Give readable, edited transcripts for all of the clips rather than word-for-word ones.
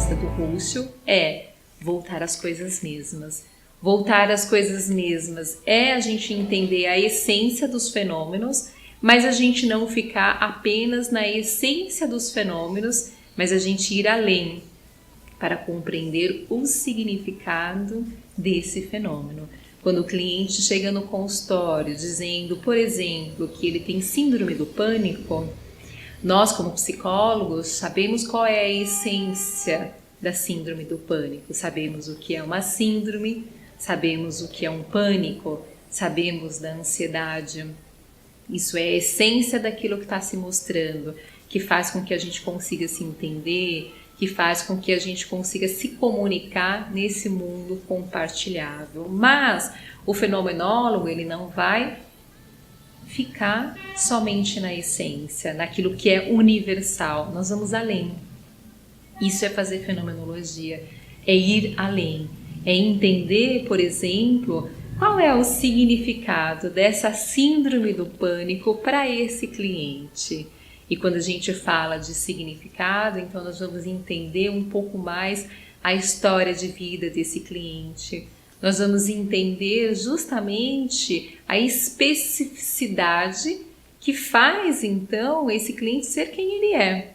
proposta do Husserl é voltar às coisas mesmas. Voltar às coisas mesmas é a gente entender a essência dos fenômenos, mas a gente não ficar apenas na essência dos fenômenos, mas a gente ir além para compreender o significado desse fenômeno. Quando o cliente chega no consultório dizendo, por exemplo, que ele tem síndrome do pânico, nós, como psicólogos, sabemos qual é a essência da síndrome do pânico. Sabemos o que é uma síndrome, sabemos o que é um pânico, sabemos da ansiedade. Isso é a essência daquilo que está se mostrando, que faz com que a gente consiga se entender, que faz com que a gente consiga se comunicar nesse mundo compartilhável. Mas o fenomenólogo, ele não vai ficar somente na essência, naquilo que é universal. Nós vamos além. Isso é fazer fenomenologia, é ir além, é entender, por exemplo, qual é o significado dessa síndrome do pânico para esse cliente. E quando a gente fala de significado, então nós vamos entender um pouco mais a história de vida desse cliente. Nós vamos entender justamente a especificidade que faz, então, esse cliente ser quem ele é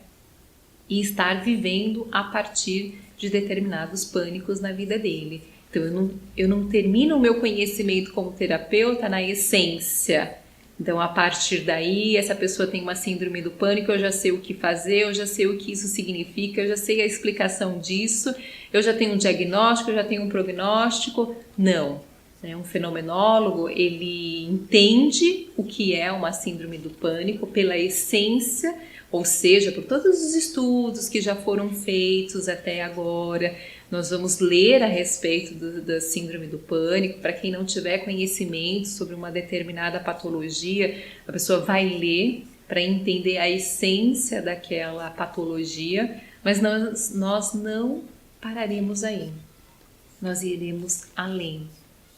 e estar vivendo a partir de determinados pânicos na vida dele. Então, eu não termino o meu conhecimento como terapeuta na essência. Então, a partir daí, essa pessoa tem uma síndrome do pânico, eu já sei o que fazer, eu já sei o que isso significa, eu já sei a explicação disso, eu já tenho um diagnóstico, eu já tenho um prognóstico. Não. Um fenomenólogo, ele entende o que é uma síndrome do pânico pela essência, ou seja, por todos os estudos que já foram feitos até agora. Nós vamos ler a respeito da síndrome do pânico. Para quem não tiver conhecimento sobre uma determinada patologia, a pessoa vai ler para entender a essência daquela patologia, mas nós não pararemos aí. Nós iremos além,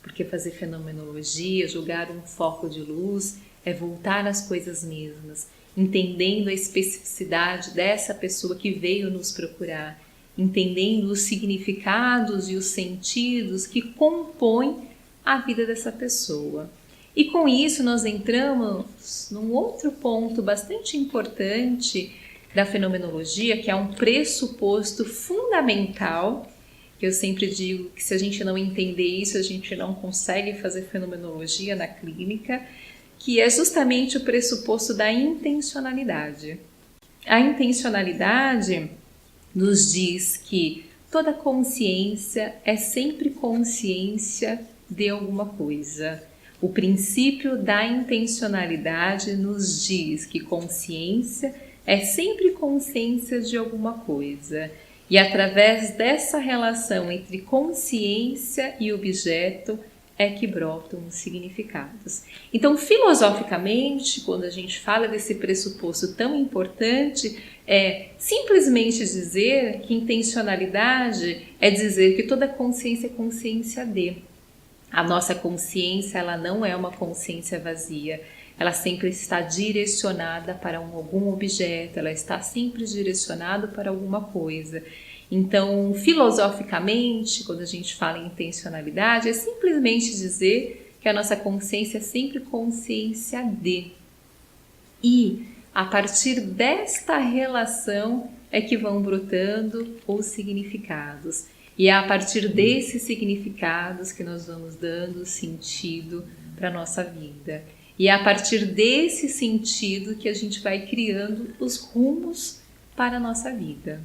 porque fazer fenomenologia, julgar um foco de luz, é voltar às coisas mesmas, entendendo a especificidade dessa pessoa que veio nos procurar, entendendo os significados e os sentidos que compõem a vida dessa pessoa. E com isso nós entramos num outro ponto bastante importante da fenomenologia, que é um pressuposto fundamental, que eu sempre digo que se a gente não entender isso, a gente não consegue fazer fenomenologia na clínica, que é justamente o pressuposto da intencionalidade. A intencionalidade nos diz que toda consciência é sempre consciência de alguma coisa. O princípio da intencionalidade nos diz que consciência é sempre consciência de alguma coisa. E através dessa relação entre consciência e objeto é que brotam os significados. Então, filosoficamente, quando a gente fala desse pressuposto tão importante, é simplesmente dizer que intencionalidade é dizer que toda consciência é consciência de. A nossa consciência, ela não é uma consciência vazia, ela sempre está direcionada para algum objeto, ela está sempre direcionada para alguma coisa. Então, filosoficamente, quando a gente fala em intencionalidade, é simplesmente dizer que a nossa consciência é sempre consciência de. E, a partir desta relação, é que vão brotando os significados. E é a partir desses significados que nós vamos dando sentido para a nossa vida. E é a partir desse sentido que a gente vai criando os rumos para a nossa vida.